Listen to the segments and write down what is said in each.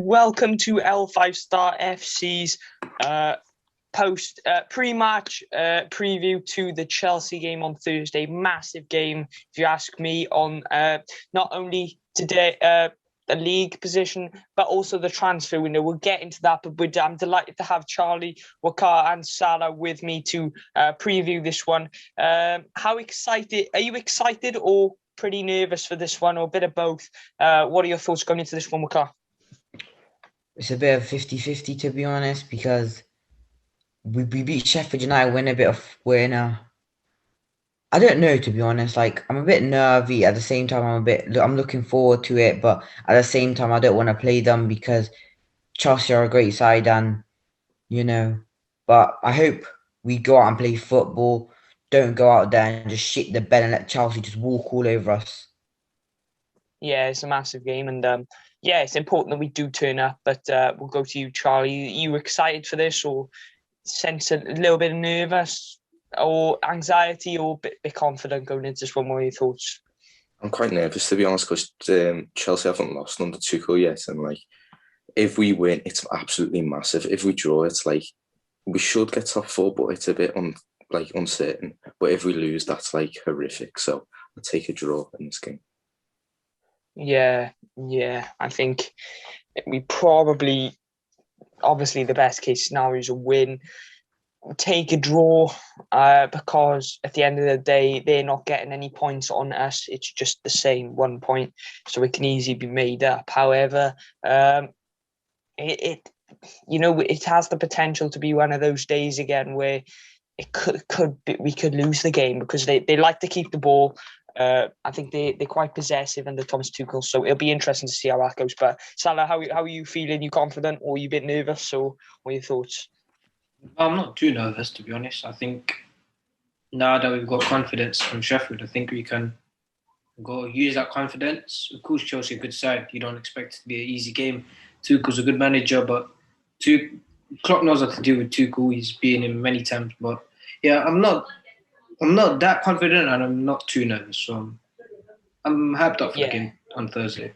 Welcome to L5 Star FC's post pre-match preview to the Chelsea game on Thursday. Massive game, if you ask me, on not only today the league position, but also the transfer window. We'll get into that, but I'm delighted to have Charlie, Wakar and Salah with me to preview this one. How excited are you? Excited or pretty nervous for this one, or a bit of both? What are your thoughts going into this one, Wakar? It's a bit of 50-50 to be honest, because we beat Sheffield United, we're in a I don't know, to be honest. Like, I'm a bit nervy. At the same time, I'm looking forward to it, but at the same time I don't want to play them because Chelsea are a great side, and you know, but I hope we go out and play football. Don't go out there and just shit the bed and let Chelsea just walk all over us. Yeah, it's a massive game, and yeah, it's important that we do turn up. But we'll go to you, Charlie. You excited for this, or sense a little bit of nervous, or anxiety, or bit confident going into this one? What are your thoughts? I'm quite nervous, to be honest, because Chelsea haven't lost under Tuchel yet, and like if we win, it's absolutely massive. If we draw, it's like we should get top four, but it's a bit uncertain. But if we lose, that's like horrific. So I'll take a draw in this game. Yeah. I think we probably, obviously, the best case scenario is a win. Take a draw, because at the end of the day, they're not getting any points on us. It's just the same 1 point, so it can easily be made up. However, it it has the potential to be one of those days again where it could be, we could lose the game because they like to keep the ball. I think they're quite possessive under Thomas Tuchel, so it'll be interesting to see how that goes. But Salah, how are you feeling? You confident, or are you a bit nervous, or what are your thoughts? I'm not too nervous, to be honest. I think now that we've got confidence from Sheffield, I think we can go use that confidence. Of course, Chelsea are a good side. You don't expect it to be an easy game. Tuchel's a good manager, but Klopp knows how to deal with Tuchel. He's been in many times, but yeah, I'm not that confident, and I'm not too nervous. So I'm hyped up for the Yeah. game on Thursday.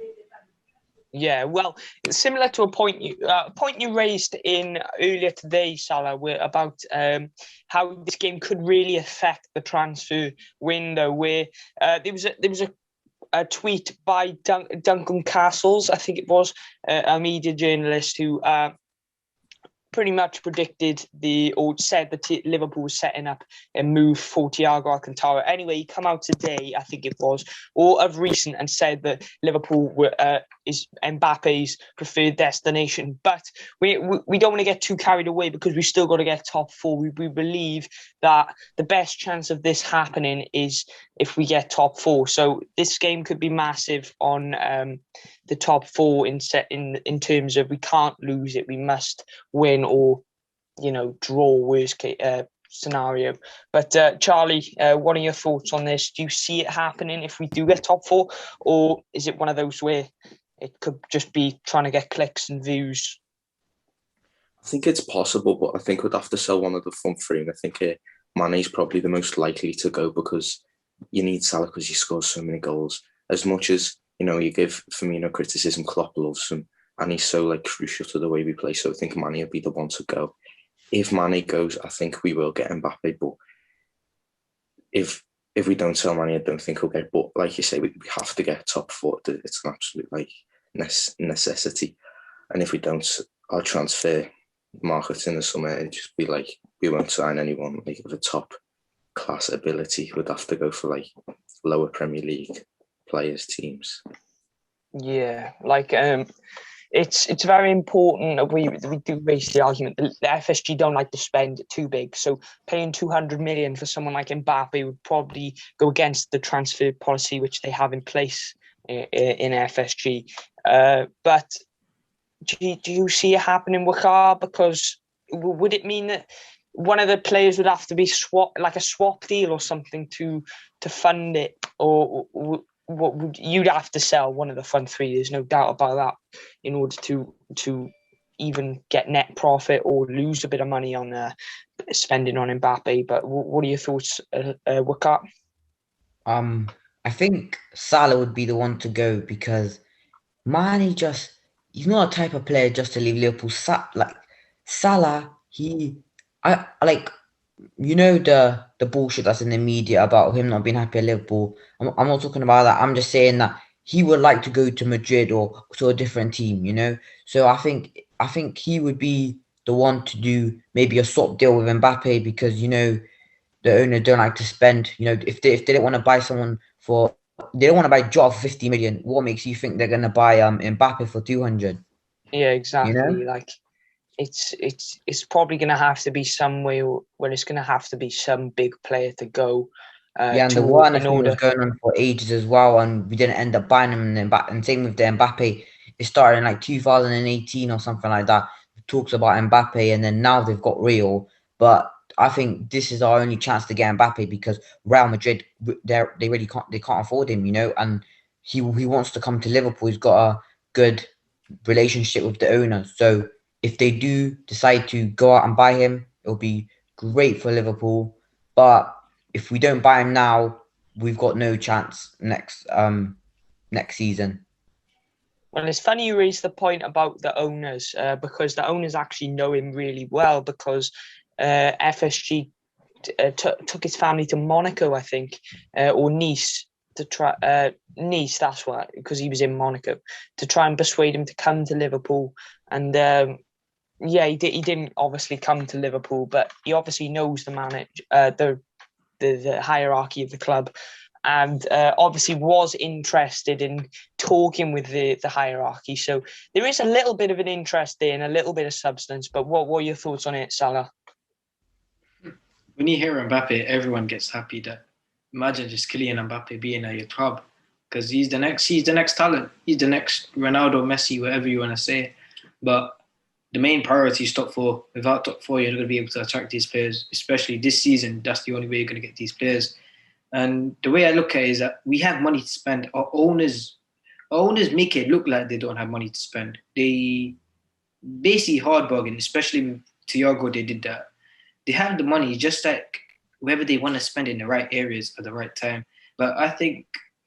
Yeah, well, similar to a point you raised in earlier today, Salah, about how this game could really affect the transfer window. Where there was a tweet by Duncan Castles, I think it was, a media journalist who pretty much predicted or said that Liverpool was setting up a move for Thiago Alcantara. Anyway, he come out today, I think it was, or of recent, and said that Liverpool is Mbappe's preferred destination. But we don't want to get too carried away because we still got to get top four. We believe that the best chance of this happening is if we get top four. So this game could be massive on the top four in terms of we can't lose it. We must win or, draw, worst case scenario. But Charlie, what are your thoughts on this? Do you see it happening if we do get top four, or is it one of those where it could just be trying to get clicks and views? I think it's possible, but I think we'd have to sell one of the front three. And I think Mane's probably the most likely to go because you need Salah because he scores so many goals. As much as you give Firmino criticism, Klopp loves him, and he's so crucial to the way we play. So I think Mane will be the one to go. If Mane goes, I think we will get Mbappe. But if we don't sell Mane, I don't think we'll get. But like you say, we have to get top four. It's an absolute necessity. And if we don't, our transfer market in the summer, it'd just be we won't sign anyone of a top class ability. We'd have to go for lower Premier League players, teams. Yeah, it's very important that we do raise the argument that the FSG don't like to spend too big. So paying 200 million for someone like Mbappe would probably go against the transfer policy which they have in place in FSG. But do you see it happening, Wakar? Because would it mean that one of the players would have to be a swap deal or something to fund it, or what would you'd have to sell one of the front three? There's no doubt about that in order to even get net profit or lose a bit of money on spending on Mbappe. But what are your thoughts, Wakar? I think Salah would be the one to go because Mane just he's not a type of player just to leave Liverpool. Like Salah, I like, the bullshit that's in the media about him not being happy at Liverpool. I'm not talking about that. I'm just saying that he would like to go to Madrid or to a different team. So I think he would be the one to do maybe a swap deal with Mbappe because the owner don't like to spend. If they don't want to buy someone for they don't want to buy Jota for 50 million. What makes you think they're gonna buy Mbappe for 200? Yeah, exactly. Like it's probably going to have to be somewhere where it's going to have to be some big player to go. Yeah, and the To Werner in thing was order. going on for ages as well, and we didn't end up buying him. And same with the Mbappe. It started in like 2018 or something like that. Talks about Mbappe, and then now they've got Real. But I think this is our only chance to get Mbappe because Real Madrid, they really can't afford him. And he wants to come to Liverpool. He's got a good relationship with the owner. So if they do decide to go out and buy him, it'll be great for Liverpool. But if we don't buy him now, we've got no chance next season. Well, it's funny you raised the point about the owners because the owners actually know him really well because FSG took his family to Monaco, I think, or Nice to try Nice. That's what, because he was in Monaco, to try and persuade him to come to Liverpool. And yeah, he didn't obviously come to Liverpool, but he obviously knows the hierarchy of the club, and obviously was interested in talking with the hierarchy. So there is a little bit of an interest there and a little bit of substance. But what are your thoughts on it, Salah? When you hear Mbappe, everyone gets happy. That imagine just Kylian Mbappe being at your club, because he's the next talent. He's the next Ronaldo, Messi, whatever you want to say. But the main priority is top four. Without top four, you're not going to be able to attract these players, especially this season. That's the only way you're going to get these players. And the way I look at it is that we have money to spend. Our owners make it look like they don't have money to spend. They basically hard bargain, especially with Thiago. They did that. They have the money, just like wherever they want to spend in the right areas at the right time. But I think,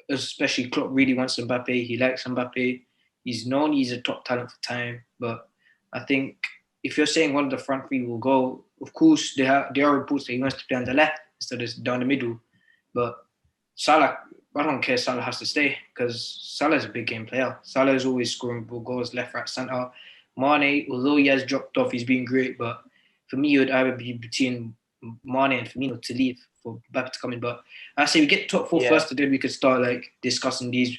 especially Klopp really wants Mbappe. He likes Mbappe. He's known he's a top talent for time. But I think if you're saying one of the front three will go, of course there are reports that he wants to play on the left instead of down the middle. But Salah, I don't care. Salah has to stay because Salah's a big game player. Salah is always scoring goals left, right, centre. Mane, although he has dropped off, he's been great. But for me, it would either be between Mane and Firmino to leave for Mbappe to come in. But I say we get top four first, and then we could start like discussing these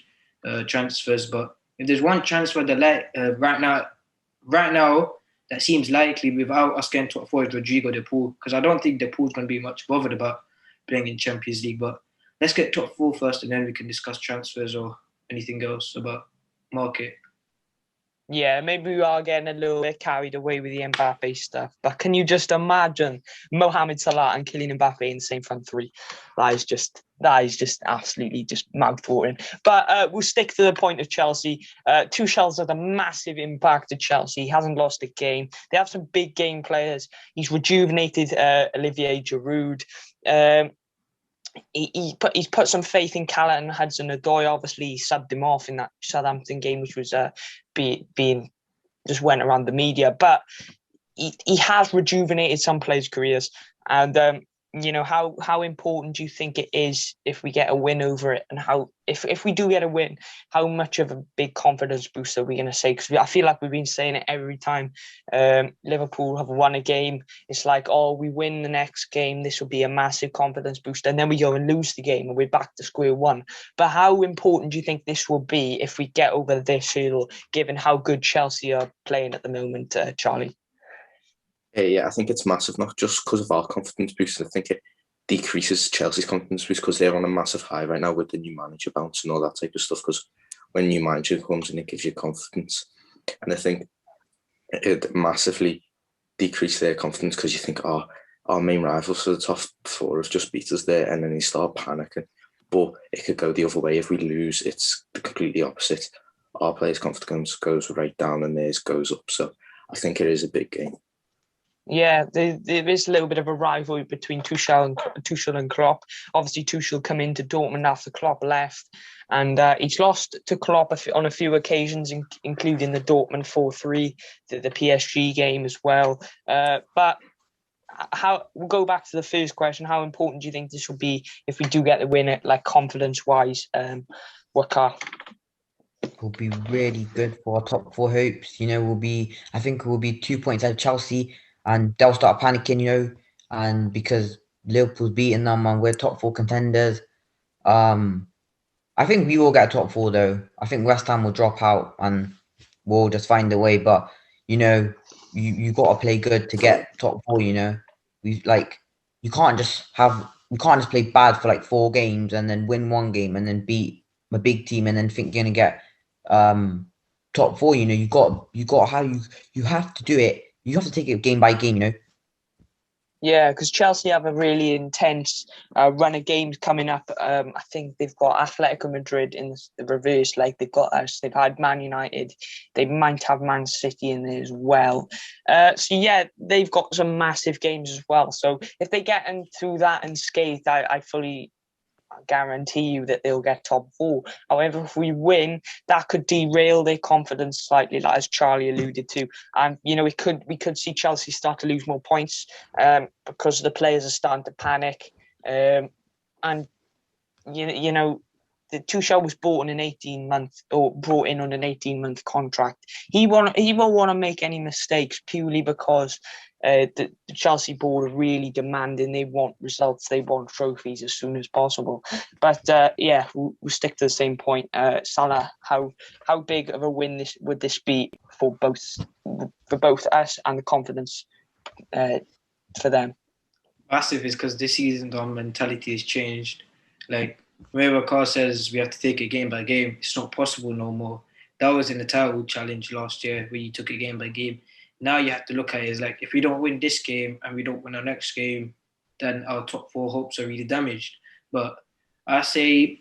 transfers. But if there's one transfer that right now that seems likely without us getting top four is Rodrigo De Paul, because I don't think De Paul's going to be much bothered about playing in Champions League. But let's get top four first, and then we can discuss transfers or anything else about market. Yeah, maybe we are getting a little bit carried away with the Mbappe stuff. But can you just imagine Mohamed Salah and Kylian Mbappe in the same front three? That is just absolutely just mouth-watering. But we'll stick to the point of Chelsea. Tuchel's had a massive impact at Chelsea. He hasn't lost a game. They have some big game players. He's rejuvenated Olivier Giroud. He's put some faith in Callum Hudson-Odoi. Obviously, he subbed him off in that Southampton game, which was being just went around the media. But he has rejuvenated some players' careers. And how important do you think it is if we get a win over it, and how if we do get a win, how much of a big confidence boost are we going to say? Because I feel like we've been saying it every time Liverpool have won a game. It's like, oh, we win the next game, this will be a massive confidence boost, and then we go and lose the game and we're back to square one. But how important do you think this will be if we get over this hurdle, given how good Chelsea are playing at the moment, Charlie? Yeah, I think it's massive, not just because of our confidence boost. I think it decreases Chelsea's confidence boost because they're on a massive high right now with the new manager bounce and all that type of stuff. Because when new manager comes in, it gives you confidence. And I think it massively decreases their confidence because you think, oh, our main rivals for the top four have just beat us there, and then you start panicking. But it could go the other way. If we lose, it's the completely opposite. Our players' confidence goes right down and theirs goes up. So I think it is a big game. Yeah, there is a little bit of a rivalry between Tuchel and Klopp. Obviously, Tuchel come into Dortmund after Klopp left, and he's lost to Klopp on a few occasions, including the Dortmund 4-3, the PSG game as well. But we'll go back to the first question. How important do you think this will be if we do get the win, like confidence-wise? Wakar? Will be really good for our top four hopes. I think we'll be 2 points out of Chelsea, and they'll start panicking. And because Liverpool's beating them, and we're top four contenders. I think we will get top four though. I think West Ham will drop out, and we'll just find a way. But you got to play good to get top four. We like you can't just play bad for like 4 games and then win 1 game and then beat a big team and then think you're gonna get top four. You have to do it. You have to take it game by game. Yeah, because Chelsea have a really intense run of games coming up. I think they've got Atletico Madrid in the reverse. Like they've got us. They've had Man United. They might have Man City in there as well. So yeah, they've got some massive games as well. So if they get through that unscathed, I fully guarantee you that they'll get top four. However, if we win, that could derail their confidence slightly, like as Charlie alluded to. And we could see Chelsea start to lose more points because the players are starting to panic. And the Tuchel was brought in on an 18-month contract. He won't want to make any mistakes purely because the Chelsea board are really demanding. They want results. They want trophies as soon as possible. But we'll stick to the same point. Salah, how big of a win would this be for both us and the confidence for them? Massive is because this season our mentality has changed. Like whenever Carl says we have to take it game by game, it's not possible no more. That was in the title challenge last year where you took it game by game. Now you have to look at it as like if we don't win this game and we don't win our next game, then our top four hopes are really damaged. But I say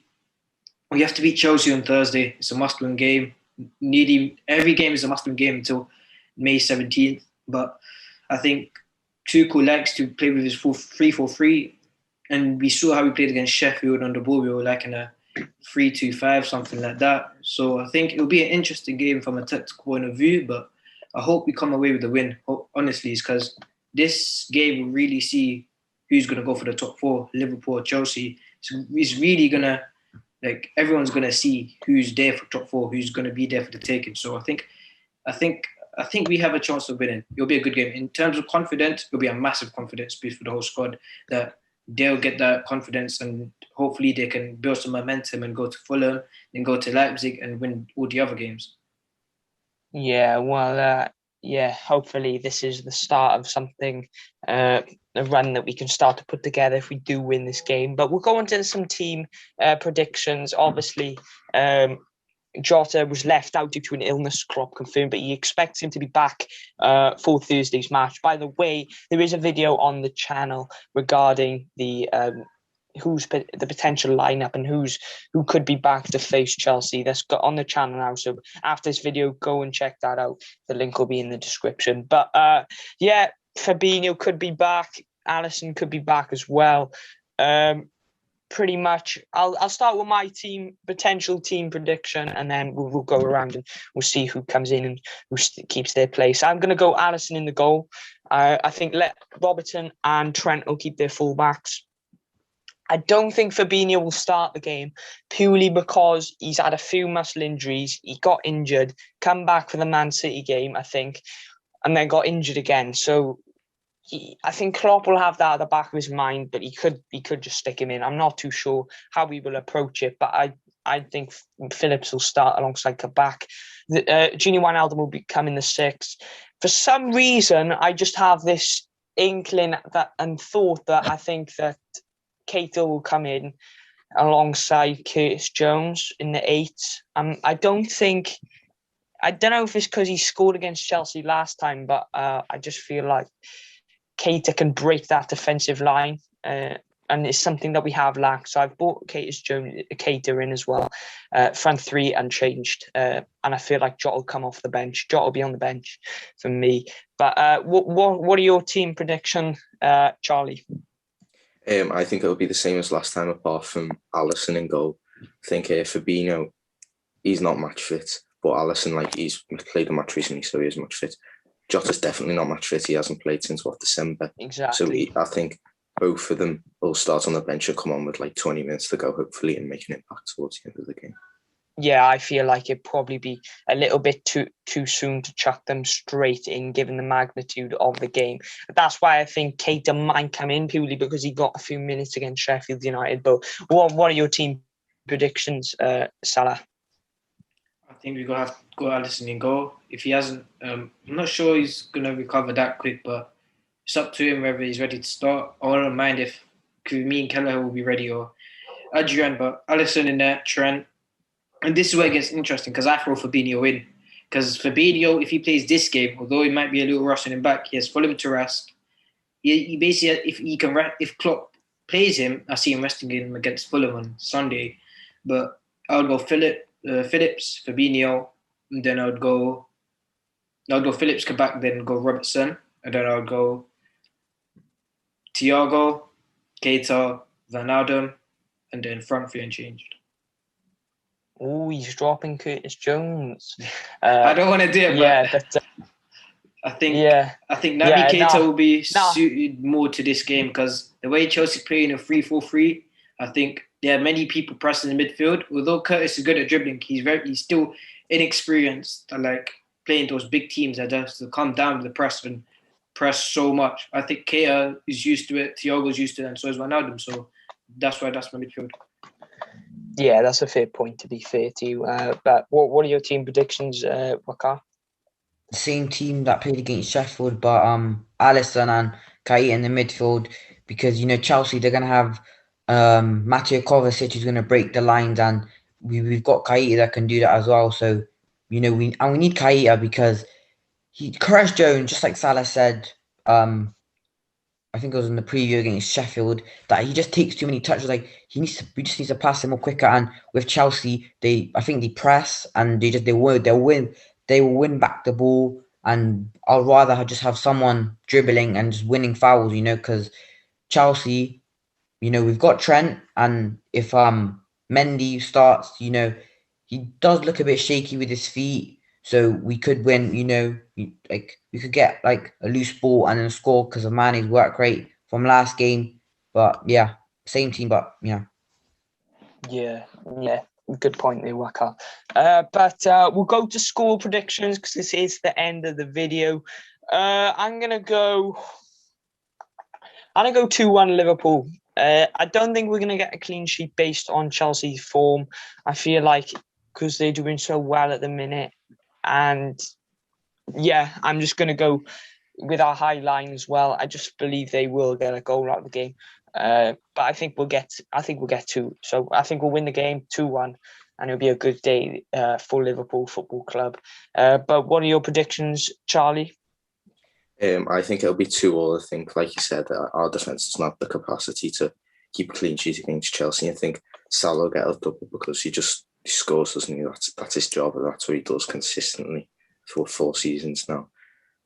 we have to beat Chelsea on Thursday. It's a must-win game. Nearly every game is a must-win game until May 17th. But I think Tuchel likes to play with his 3-4-3, and we saw how we played against Sheffield on the ball. We were like in a 3-2-5, something like that. So I think it'll be an interesting game from a tactical point of view, but I hope we come away with the win. Honestly, it's because this game will really see who's going to go for the top four, Liverpool or Chelsea. So it's really going to, like, everyone's going to see who's there for top four, who's going to be there for the taking. So I think we have a chance of winning. It'll be a good game. In terms of confidence, it'll be a massive confidence boost for the whole squad that they'll get that confidence and hopefully they can build some momentum and go to Fulham and go to Leipzig and win all the other games. Yeah, well, hopefully this is the start of something, a run that we can start to put together if we do win this game. But we'll go into some team predictions. Obviously, Jota was left out due to an illness, Klopp confirmed, but he expects him to be back for Thursday's match. By the way, there is a video on the channel regarding the potential lineup and who could be back to face Chelsea. That's got on the channel now. So after this video, go and check that out. The link will be in the description. But Fabinho could be back. Alisson could be back as well. Pretty much, I'll start with my potential team prediction, and then we'll go around and we'll see who comes in and who keeps their place. I'm going to go Alisson in the goal. I think Robertson and Trent will keep their fullbacks. I don't think Fabinho will start the game purely because he's had a few muscle injuries. He got injured, come back for the Man City game, I think, and then got injured again. So I think Klopp will have that at the back of his mind, but he could just stick him in. I'm not too sure how he will approach it, but I think Phillips will start alongside Kabak. Gini Wijnaldum will become in the 6th. For some reason, I just have this inkling and thought that I think that Keita will come in alongside Curtis Jones in the 8th. I don't know if it's because he scored against Chelsea last time, but I just feel like Keita can break that defensive line and it's something that we have lacked. So I've bought Keita in as well. Front three unchanged, and I feel like Jota will come off the bench. Jota will be on the bench for me. But what are your team prediction, Charlie? I think it'll be the same as last time, apart from Alisson in goal. I think Fabinho, he's not match fit, but Alisson, like, he's played a match recently, so he is match fit. Jota's definitely not match fit. He hasn't played since December. Exactly. So I think both of them will start on the bench and come on with like 20 minutes to go, hopefully, and make an impact towards the end of the game. Yeah, I feel like it'd probably be a little bit too soon to chuck them straight in, given the magnitude of the game. That's why I think Keita might come in, purely because he got a few minutes against Sheffield United. But what are your team predictions, Salah? I think we're going to have to go Alisson in goal. If he hasn't, I'm not sure he's going to recover that quick, but it's up to him whether he's ready to start. I wouldn't mind if me and Kelleher will be ready, or Adrian, but Alisson in there, Trent. And this is where it gets interesting, because I throw Fabinho in. Because Fabinho, if he plays this game, although he might be a little rushing him back, he has Fulham to rest. He basically, if Klopp plays him, I see him resting him against Fulham on Sunday. But I would go Phillips, Fabinho, and then I would go Phillips, Kabak, then go Robertson, and then I would go Thiago, Keita, Van Adam, and then front three unchanged. Oh, he's dropping Curtis Jones. I don't want to do it, but I think Naby Keita will be suited more to this game, because the way Chelsea play in a 3-4-3, I think there are many people pressing the midfield. Although Curtis is good at dribbling, he's still inexperienced at like playing those big teams that just to come down to the press and press so much. I think Keita is used to it, Thiago's used to it, and so is Van Adam. So that's why that's my midfield. Yeah, that's a fair point, to be fair to you. But what are your team predictions, Waka? Same team that played against Sheffield, but Alisson and Keita in the midfield, because Chelsea, they're gonna have Mateo Kovacic, who's gonna break the lines, and we've got Keita that can do that as well. So we need Keita, because Curtis Jones, just like Salah said, I think it was in the preview against Sheffield, that he just takes too many touches. Like we just need to pass him more quicker. And with Chelsea, I think they press, and they'll win back the ball. And I'd rather just have someone dribbling and just winning fouls, because Chelsea, we've got Trent, and if Mendy starts, he does look a bit shaky with his feet. So we could win, we could get like a loose ball and then score because of Mane's work rate from last game. But yeah, same team, but yeah. Yeah, good point there, Waka. But we'll go to score predictions, because this is the end of the video. I'm gonna go 2-1 Liverpool. I don't think we're gonna get a clean sheet based on Chelsea's form. I feel like because they're doing so well at the minute. And yeah, I'm just going to go with our high line as well. I just believe they will get a goal out of the game. But I think we'll get two. So I think we'll win the game 2-1, and it'll be a good day for Liverpool Football Club. But what are your predictions, Charlie? I think it'll be 2-2. I think, like you said, our defence doesn't have the capacity to keep a clean sheet against Chelsea. I think Salah will get a double because he scores, doesn't he? That's his job, and that's what he does consistently for 4 seasons now.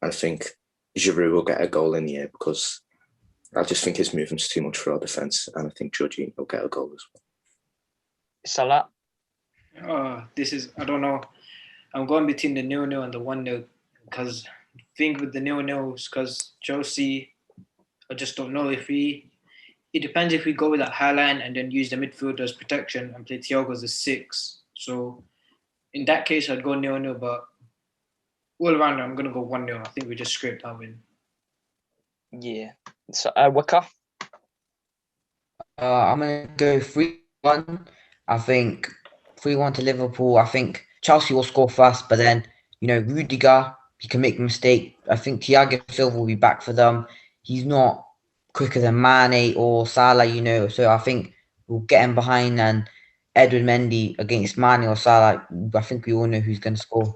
I think Giroud will get a goal in the air, because I just think his movement's too much for our defence, and I think Jorginho will get a goal as well. Salah? I don't know. I'm going between the 0-0 and the 1-0, because I think with the 0-0s, because Chelsea, I just don't know it depends if we go with that high line and then use the midfield as protection and play Thiago as a 6. So in that case, I'd go 0-0, but all around, I'm going to go 1-0. I think we just scraped that win. Yeah. So, Waka? I'm going to go 3-1. I think 3-1 to Liverpool. I think Chelsea will score first, but then, Rudiger, he can make a mistake. I think Thiago Silva will be back for them. He's not quicker than Mane or Salah, so I think we'll get him behind, and Edward Mendy against Mane or Salah, I think we all know who's going to score.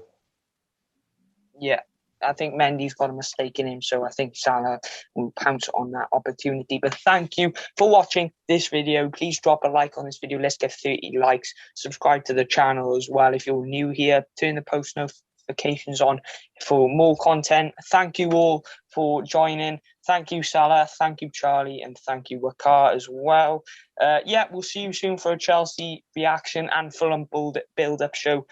Yeah, I think Mendy's got a mistake in him, so I think Salah will pounce on that opportunity. But thank you for watching this video. Please drop a like on this video. Let's get 30 likes. Subscribe to the channel as well. If you're new here, turn the post notifications on for more content. Thank you all for joining. Thank you, Salah. Thank you, Charlie. And thank you, Wakar, as well. Yeah, we'll see you soon for a Chelsea reaction and Fulham build-up show.